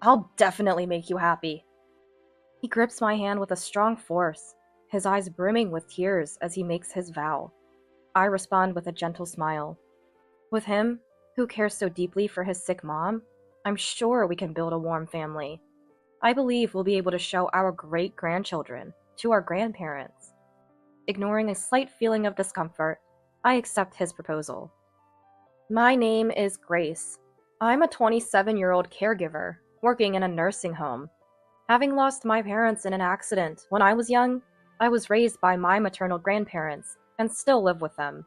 I'll definitely make you happy. He grips my hand with a strong force, his eyes brimming with tears as he makes his vow. I respond with a gentle smile. With him, who cares so deeply for his sick mom, I'm sure we can build a warm family. I believe we'll be able to show our great-grandchildren to our grandparents. Ignoring a slight feeling of discomfort, I accept his proposal. My name is Grace. I'm a 27-year-old caregiver working in a nursing home. Having lost my parents in an accident when I was young, I was raised by my maternal grandparents and still live with them.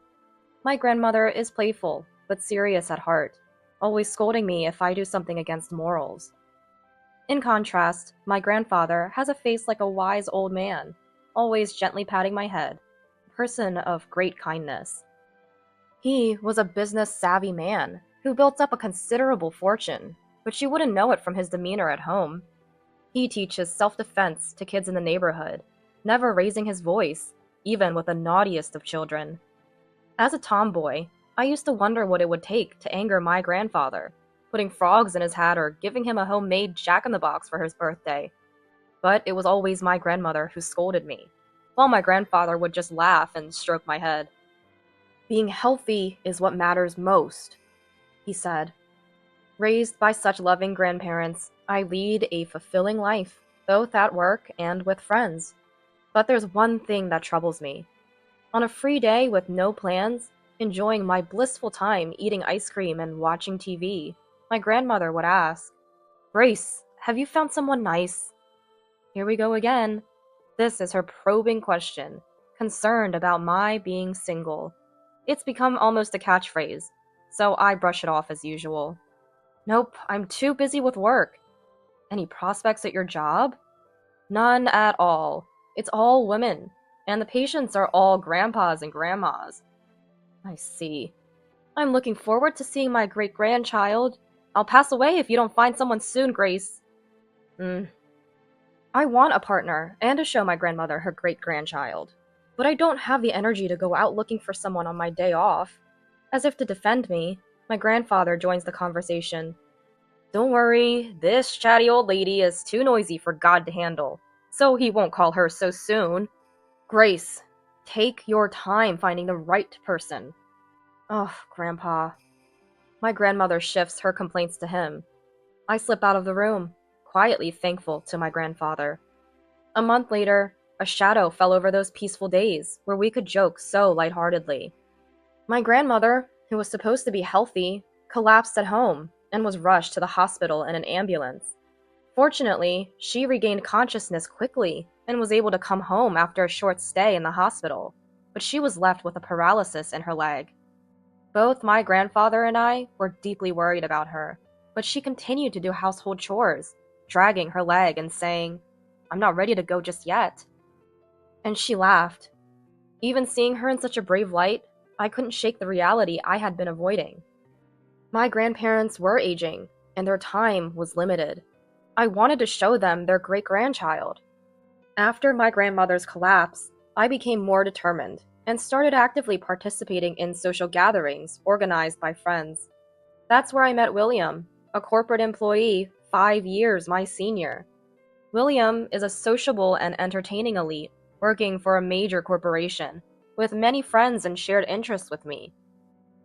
My grandmother is playful but serious at heart, always scolding me if I do something against morals. In contrast, my grandfather has a face like a wise old man, always gently patting my head, a person of great kindness. He was a business-savvy man who built up a considerable fortune, but you wouldn't know it from his demeanor at home. He teaches self-defense to kids in the neighborhood, never raising his voice, even with the naughtiest of children. As a tomboy, I used to wonder what it would take to anger my grandfather, putting frogs in his hat or giving him a homemade jack-in-the-box for his birthday. But it was always my grandmother who scolded me, while my grandfather would just laugh and stroke my head. Being healthy is what matters most, he said. Raised by such loving grandparents, I lead a fulfilling life, both at work and with friends. But there's one thing that troubles me. On a free day with no plans, enjoying my blissful time eating ice cream and watching TV, my grandmother would ask, "Grace, have you found someone nice?" Here we go again. This is her probing question, concerned about my being single. It's become almost a catchphrase, so I brush it off as usual. Nope, I'm too busy with work. Any prospects at your job? None at all. It's all women, and the patients are all grandpas and grandmas. I see. I'm looking forward to seeing my great-grandchild. I'll pass away if you don't find someone soon, Grace. I want a partner and to show my grandmother her great-grandchild, but I don't have the energy to go out looking for someone on my day off. As if to defend me, my grandfather joins the conversation. Don't worry, this chatty old lady is too noisy for God to handle, so he won't call her so soon. Grace, take your time finding the right person. Oh, Grandpa. My grandmother shifts her complaints to him. I slip out of the room, quietly thankful to my grandfather. A month later, a shadow fell over those peaceful days where we could joke so lightheartedly. My grandmother, who was supposed to be healthy, collapsed at home and was rushed to the hospital in an ambulance. Fortunately, she regained consciousness quickly and was able to come home after a short stay in the hospital, but she was left with a paralysis in her leg. Both my grandfather and I were deeply worried about her, but she continued to do household chores, dragging her leg and saying, "I'm not ready to go just yet." And she laughed. Even seeing her in such a brave light, I couldn't shake the reality I had been avoiding. My grandparents were aging, and their time was limited. I wanted to show them their great-grandchild. After my grandmother's collapse, I became more determined and started actively participating in social gatherings organized by friends. That's where I met William, a corporate employee 5 years my senior. William is a sociable and entertaining elite working for a major corporation, with many friends and shared interests with me.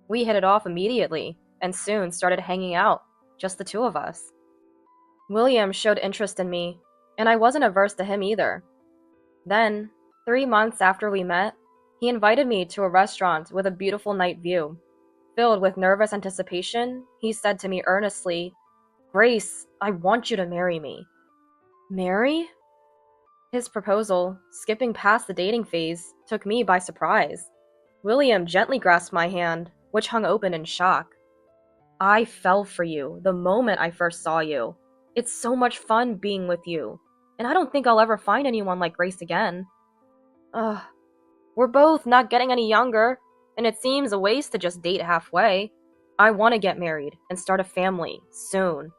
We hit it off immediately, and soon started hanging out, just the two of us. William showed interest in me, and I wasn't averse to him either. Then, 3 months after we met, he invited me to a restaurant with a beautiful night view. Filled with nervous anticipation, he said to me earnestly, "Grace, I want you to marry me." Marry? His proposal, skipping past the dating phase, took me by surprise. William gently grasped my hand, which hung open in shock. "I fell for you the moment I first saw you. It's so much fun being with you, and I don't think I'll ever find anyone like Grace again." Ugh. We're both not getting any younger, and it seems a waste to just date halfway. I want to get married and start a family soon.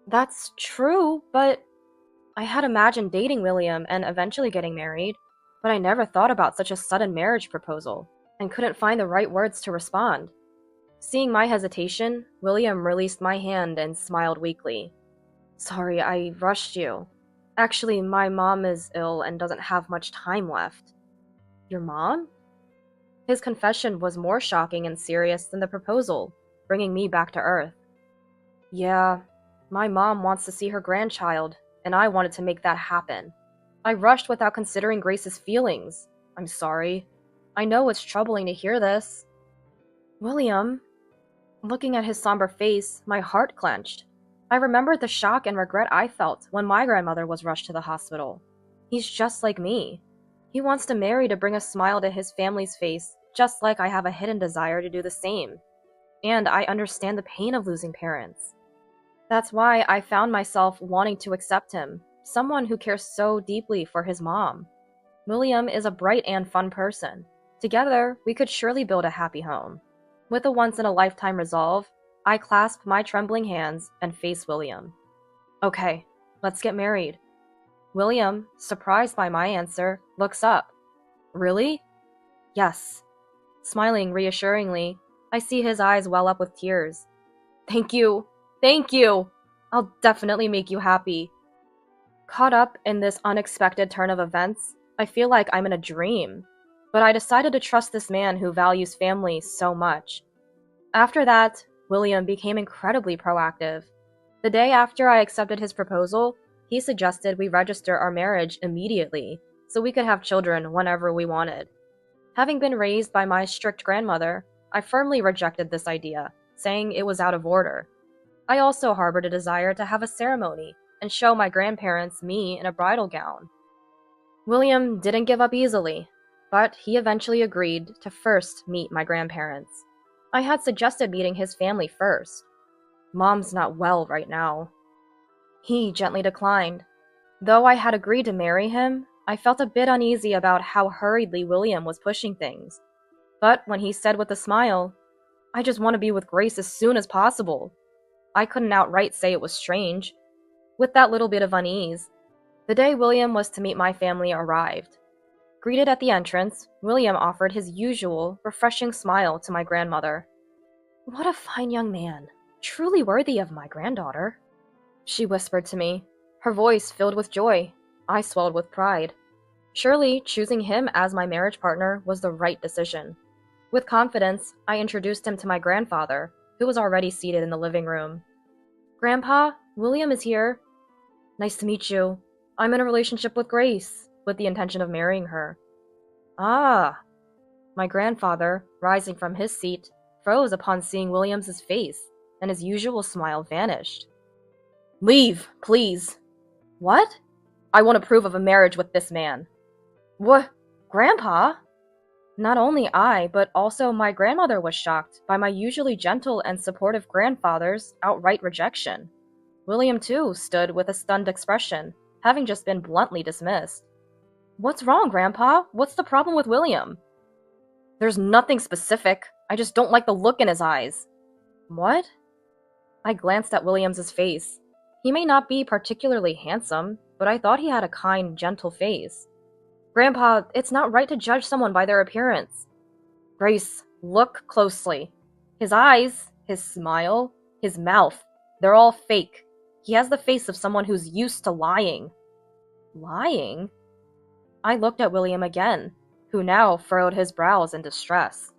That's true, but I had imagined dating William and eventually getting married, but I never thought about such a sudden marriage proposal and couldn't find the right words to respond. Seeing my hesitation, William released my hand and smiled weakly. Sorry, I rushed you. Actually, my mom is ill and doesn't have much time left. Your mom? His confession was more shocking and serious than the proposal, bringing me back to Earth. Yeah, my mom wants to see her grandchild, and I wanted to make that happen. I rushed without considering Grace's feelings. I'm sorry. I know it's troubling to hear this. William, looking at his somber face, my heart clenched. I remembered the shock and regret I felt when my grandmother was rushed to the hospital. He's just like me. He wants to marry to bring a smile to his family's face, just like I have a hidden desire to do the same. And I understand the pain of losing parents. That's why I found myself wanting to accept him, someone who cares so deeply for his mom. William is a bright and fun person. Together, we could surely build a happy home. With a once-in-a-lifetime resolve, I clasp my trembling hands and face William. Okay, let's get married. William, surprised by my answer, looks up. Really? Yes. Smiling reassuringly, I see his eyes well up with tears. Thank you. Thank you. I'll definitely make you happy. Caught up in this unexpected turn of events, I feel like I'm in a dream. But I decided to trust this man who values family so much. After that, William became incredibly proactive. The day after I accepted his proposal, he suggested we register our marriage immediately so we could have children whenever we wanted. Having been raised by my strict grandmother, I firmly rejected this idea, saying it was out of order. I also harbored a desire to have a ceremony and show my grandparents me in a bridal gown. William didn't give up easily, but he eventually agreed to first meet my grandparents. I had suggested meeting his family first. Mom's not well right now. He gently declined. Though I had agreed to marry him, I felt a bit uneasy about how hurriedly William was pushing things. But when he said with a smile, "I just want to be with Grace as soon as possible," I couldn't outright say it was strange. With that little bit of unease, the day William was to meet my family arrived. Greeted at the entrance, William offered his usual, refreshing smile to my grandmother. "What a fine young man, truly worthy of my granddaughter," she whispered to me, her voice filled with joy. I swelled with pride. Surely, choosing him as my marriage partner was the right decision. With confidence, I introduced him to my grandfather, who was already seated in the living room. "Grandpa, William is here." "Nice to meet you. I'm in a relationship with Grace, with the intention of marrying her." "Ah." My grandfather, rising from his seat, froze upon seeing William's face, and his usual smile vanished. "Leave, please." "What?" "I won't approve of a marriage with this man." "What? Grandpa?" Not only I, but also my grandmother was shocked by my usually gentle and supportive grandfather's outright rejection. William, too, stood with a stunned expression, having just been bluntly dismissed. "What's wrong, Grandpa? What's the problem with William?" "There's nothing specific. I just don't like the look in his eyes." "What?" I glanced at William's face. He may not be particularly handsome, but I thought he had a kind, gentle face. "Grandpa, it's not right to judge someone by their appearance." "Grace, look closely. His eyes, his smile, his mouth, they're all fake. He has the face of someone who's used to lying." "Lying?" I looked at William again, who now furrowed his brows in distress.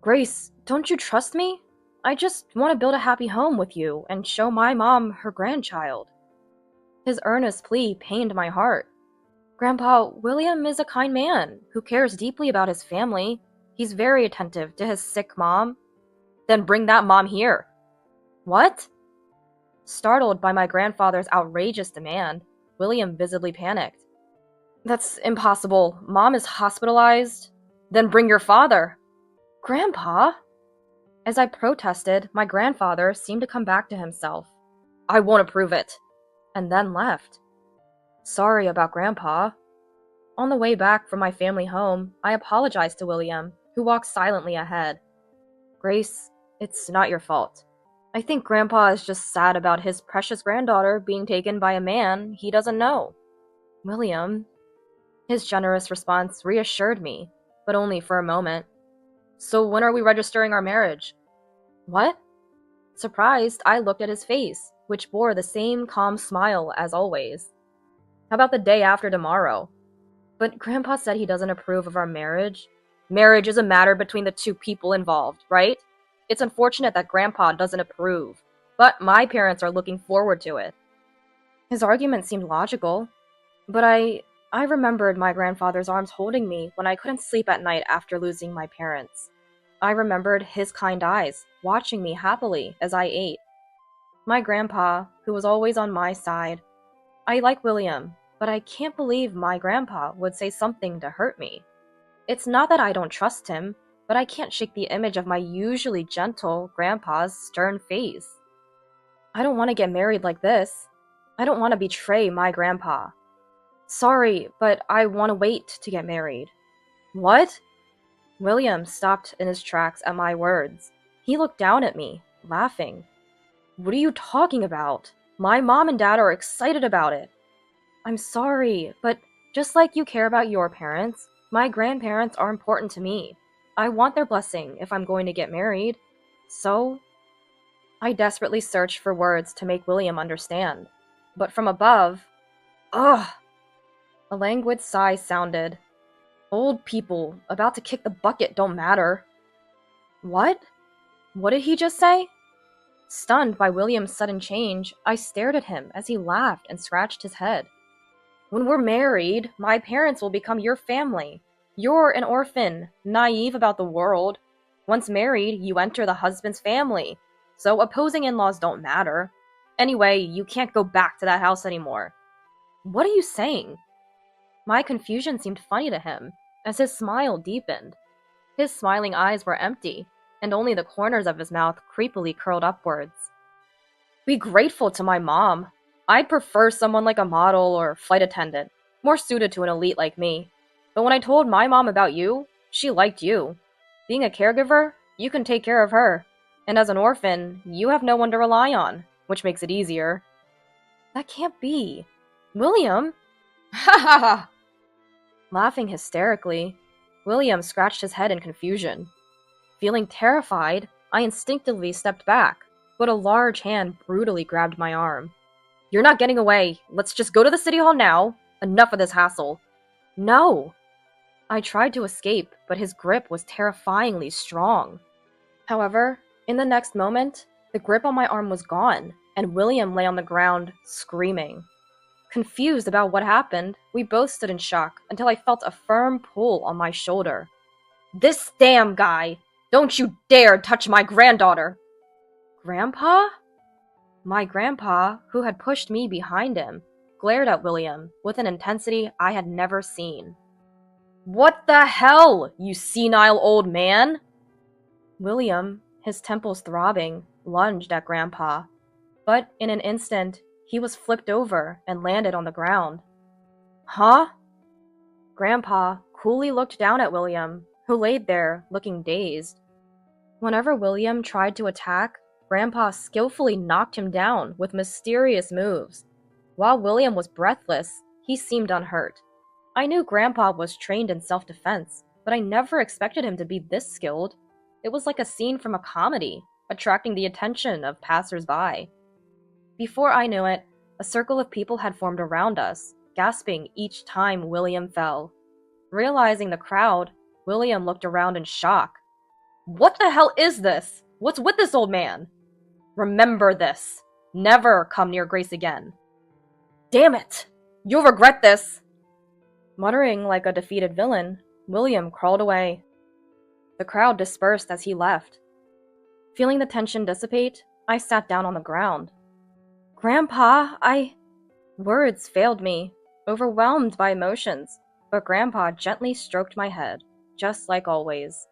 "Grace, don't you trust me? I just want to build a happy home with you and show my mom her grandchild." His earnest plea pained my heart. "Grandpa, William is a kind man who cares deeply about his family. He's very attentive to his sick mom." "Then bring that mom here." "What?" Startled by my grandfather's outrageous demand, William visibly panicked. "That's impossible. Mom is hospitalized." "Then bring your father." "Grandpa?" As I protested, my grandfather seemed to come back to himself. "I won't approve it," and then left. Sorry about Grandpa. On the way back from my family home, I apologized to William, who walked silently ahead. "Grace, it's not your fault. I think Grandpa is just sad about his precious granddaughter being taken by a man he doesn't know." "William." His generous response reassured me, but only for a moment. "So when are we registering our marriage?" "What?" Surprised, I looked at his face. which bore the same calm smile as always. How about the day after tomorrow? But Grandpa said he doesn't approve of our marriage. Marriage is a matter between the two people involved, right? It's unfortunate that Grandpa doesn't approve, but my parents are looking forward to it. His argument seemed logical, but I remembered my grandfather's arms holding me when I couldn't sleep at night after losing my parents. I remembered his kind eyes watching me happily as I ate. My grandpa, who was always on my side. I like William, but I can't believe my grandpa would say something to hurt me. It's not that I don't trust him, but I can't shake the image of my usually gentle grandpa's stern face. I don't want to get married like this. I don't want to betray my grandpa. Sorry, but I want to wait to get married. What? William stopped in his tracks at my words. He looked down at me, laughing. What are you talking about? My mom and dad are excited about it. I'm sorry, but just like you care about your parents, my grandparents are important to me. I want their blessing if I'm going to get married. So, I desperately searched for words to make William understand. But from above, ugh! A languid sigh sounded. Old people about to kick the bucket don't matter. What? What did he just say? Stunned by William's sudden change, I stared at him as he laughed and scratched his head. When we're married, my parents will become your family. You're an orphan, naive about the world. Once married, you enter the husband's family. So opposing in-laws don't matter. Anyway, you can't go back to that house anymore. What are you saying? My confusion seemed funny to him, as his smile deepened. His smiling eyes were empty, and only the corners of his mouth creepily curled upwards. Be grateful to my mom. I'd prefer someone like a model or flight attendant, more suited to an elite like me. But when I told my mom about you, she liked you. Being a caregiver, you can take care of her. And as an orphan, you have no one to rely on, which makes it easier. That can't be. William? Ha ha ha! Laughing hysterically, William scratched his head in confusion. Feeling terrified, I instinctively stepped back, but a large hand brutally grabbed my arm. You're not getting away. Let's just go to the city hall now. Enough of this hassle. No! I tried to escape, but his grip was terrifyingly strong. However, in the next moment, the grip on my arm was gone, and William lay on the ground, screaming. Confused about what happened, we both stood in shock until I felt a firm pull on my shoulder. This damn guy! Don't you dare touch my granddaughter! Grandpa? My grandpa, who had pushed me behind him, glared at William with an intensity I had never seen. What the hell, you senile old man? William, his temples throbbing, lunged at Grandpa, but in an instant, he was flipped over and landed on the ground. Huh? Grandpa coolly looked down at William, who laid there, looking dazed. Whenever William tried to attack, Grandpa skillfully knocked him down with mysterious moves. While William was breathless, he seemed unhurt. I knew Grandpa was trained in self-defense, but I never expected him to be this skilled. It was like a scene from a comedy, attracting the attention of passers-by. Before I knew it, a circle of people had formed around us, gasping each time William fell. Realizing the crowd, William looked around in shock. What the hell is this? What's with this old man? Remember this. Never come near Grace again. Damn it! You'll regret this! Muttering like a defeated villain, William crawled away. The crowd dispersed as he left. Feeling the tension dissipate, I sat down on the ground. Grandpa, Words failed me, overwhelmed by emotions, but Grandpa gently stroked my head, just like always.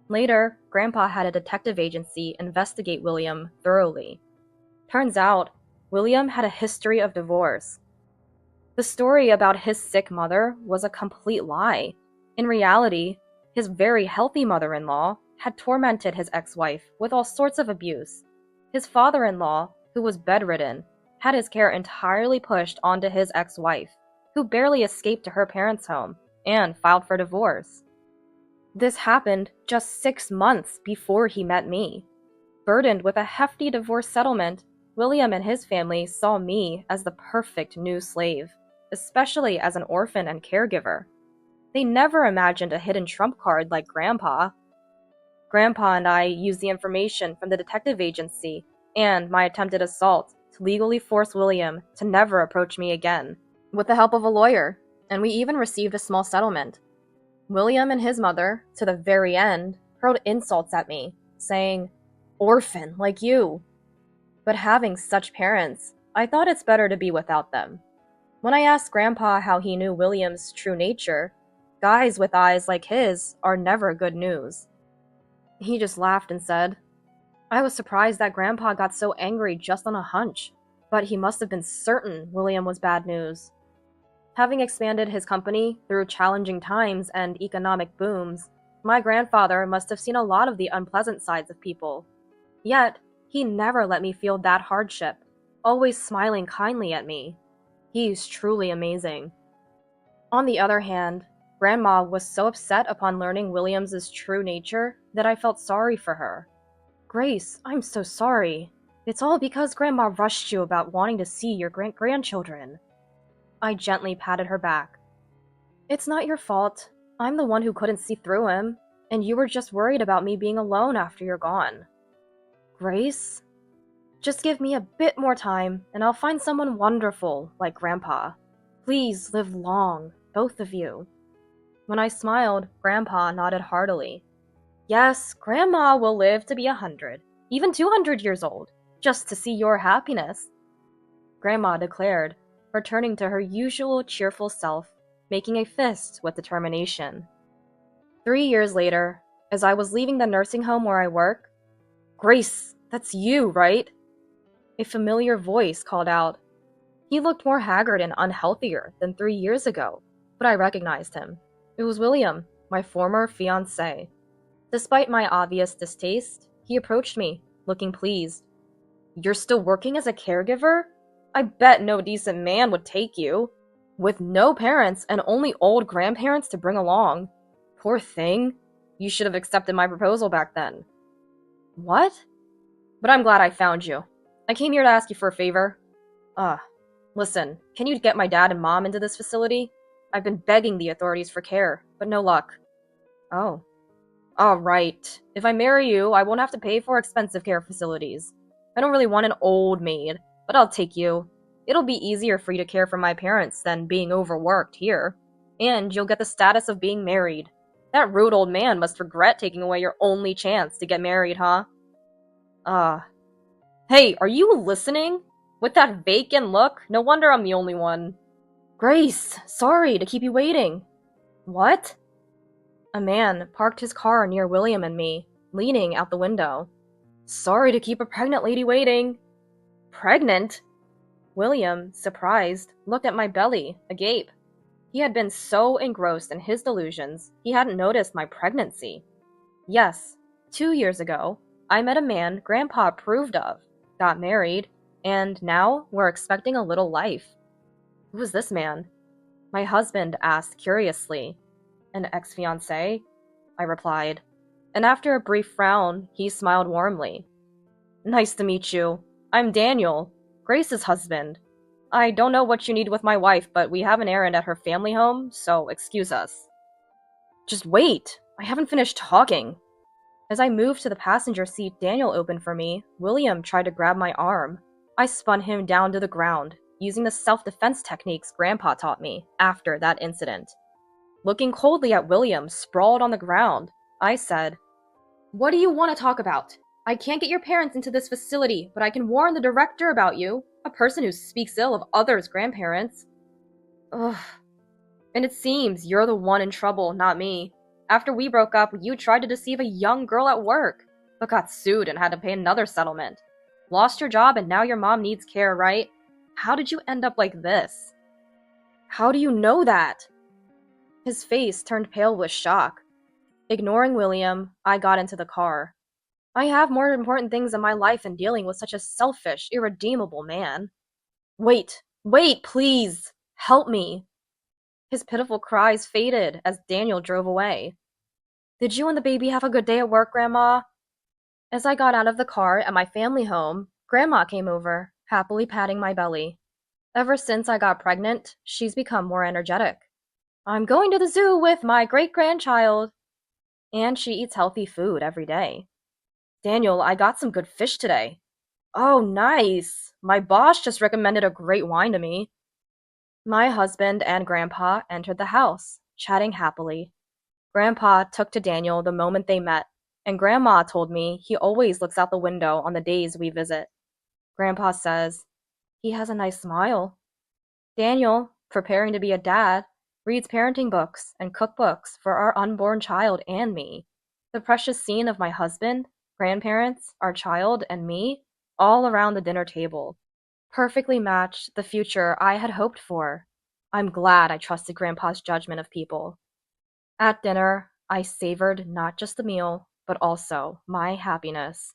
Later, Grandpa had a detective agency investigate William thoroughly. Turns out, William had a history of divorce. The story about his sick mother was a complete lie. In reality, his very healthy mother-in-law had tormented his ex-wife with all sorts of abuse. His father-in-law, who was bedridden, had his care entirely pushed onto his ex-wife, who barely escaped to her parents' home and filed for divorce. This happened just 6 months before he met me. Burdened with a hefty divorce settlement, William and his family saw me as the perfect new slave, especially as an orphan and caregiver. They never imagined a hidden trump card like Grandpa. Grandpa and I used the information from the detective agency and my attempted assault to legally force William to never approach me again, with the help of a lawyer, and we even received a small settlement. William and his mother, to the very end, hurled insults at me, saying, "Orphan, like you." But having such parents, I thought it's better to be without them. When I asked Grandpa how he knew William's true nature, guys with eyes like his are never good news. He just laughed and said, "I was surprised that Grandpa got so angry just on a hunch, but he must have been certain William was bad news." Having expanded his company through challenging times and economic booms, my grandfather must have seen a lot of the unpleasant sides of people. Yet, he never let me feel that hardship, always smiling kindly at me. He's truly amazing. On the other hand, Grandma was so upset upon learning William's true nature that I felt sorry for her. "Grace, I'm so sorry. It's all because Grandma rushed you about wanting to see your grandchildren." I gently patted her back. "It's not your fault. I'm the one who couldn't see through him, and you were just worried about me being alone after you're gone." "Grace, just give me a bit more time, and I'll find someone wonderful like Grandpa. Please live long, both of you." When I smiled, Grandpa nodded heartily. "Yes, Grandma will live to be 100, even 200 years old, just to see your happiness," Grandma declared, returning to her usual cheerful self, making a fist with determination. 3 years later, as I was leaving the nursing home where I work, "Grace, that's you, right?" A familiar voice called out. He looked more haggard and unhealthier than 3 years ago, but I recognized him. It was William, my former fiancé. Despite my obvious distaste, he approached me, looking pleased. "You're still working as a caregiver? I bet no decent man would take you. With no parents and only old grandparents to bring along. Poor thing. You should have accepted my proposal back then." "What?" "But I'm glad I found you. I came here to ask you for a favor." Listen, can you get my dad and mom into this facility? I've been begging the authorities for care, but no luck." "Oh. Alright. If I marry you, I won't have to pay for expensive care facilities. I don't really want an old maid, but I'll take you. It'll be easier for you to care for my parents than being overworked here. And you'll get the status of being married. That rude old man must regret taking away your only chance to get married, huh?" Hey, are you listening? With that vacant look, no wonder I'm the only one." "Grace, sorry to keep you waiting." "What?" A man parked his car near William and me, leaning out the window. "Sorry to keep a pregnant lady waiting." "Pregnant?" William, surprised, looked at my belly, agape. He had been so engrossed in his delusions, he hadn't noticed my pregnancy. Yes, 2 years ago, I met a man Grandpa approved of, got married, and now we're expecting a little life. "Who is this man?" My husband asked curiously. "An ex-fiancé?" I replied. And after a brief frown, he smiled warmly. "Nice to meet you. I'm Daniel, Grace's husband. I don't know what you need with my wife, but we have an errand at her family home, so excuse us." "Just wait! I haven't finished talking." As I moved to the passenger seat Daniel opened for me, William tried to grab my arm. I spun him down to the ground, using the self-defense techniques Grandpa taught me after that incident. Looking coldly at William sprawled on the ground, I said, "What do you want to talk about? I can't get your parents into this facility, but I can warn the director about you, a person who speaks ill of others' grandparents." "Ugh. And it seems you're the one in trouble, not me. After we broke up, you tried to deceive a young girl at work, but got sued and had to pay another settlement. Lost your job and now your mom needs care, right? How did you end up like this?" "How do you know that?" His face turned pale with shock. Ignoring William, I got into the car. I have more important things in my life than dealing with such a selfish, irredeemable man. Wait, please! Help me!" His pitiful cries faded as Daniel drove away. "Did you and the baby have a good day at work, Grandma?" As I got out of the car at my family home, Grandma came over, happily patting my belly. Ever since I got pregnant, she's become more energetic. I'm going to the zoo with my great-grandchild. And she eats healthy food every day. Daniel, I got some good fish today. Oh, nice. My boss just recommended a great wine to me. My husband and Grandpa entered the house, chatting happily. Grandpa took to Daniel the moment they met, and Grandma told me he always looks out the window on the days we visit. Grandpa says, he has a nice smile. Daniel, preparing to be a dad, reads parenting books and cookbooks for our unborn child and me. The precious scene of my husband, grandparents, our child, and me, all around the dinner table, perfectly matched the future I had hoped for. I'm glad I trusted Grandpa's judgment of people. At dinner, I savored not just the meal, but also my happiness.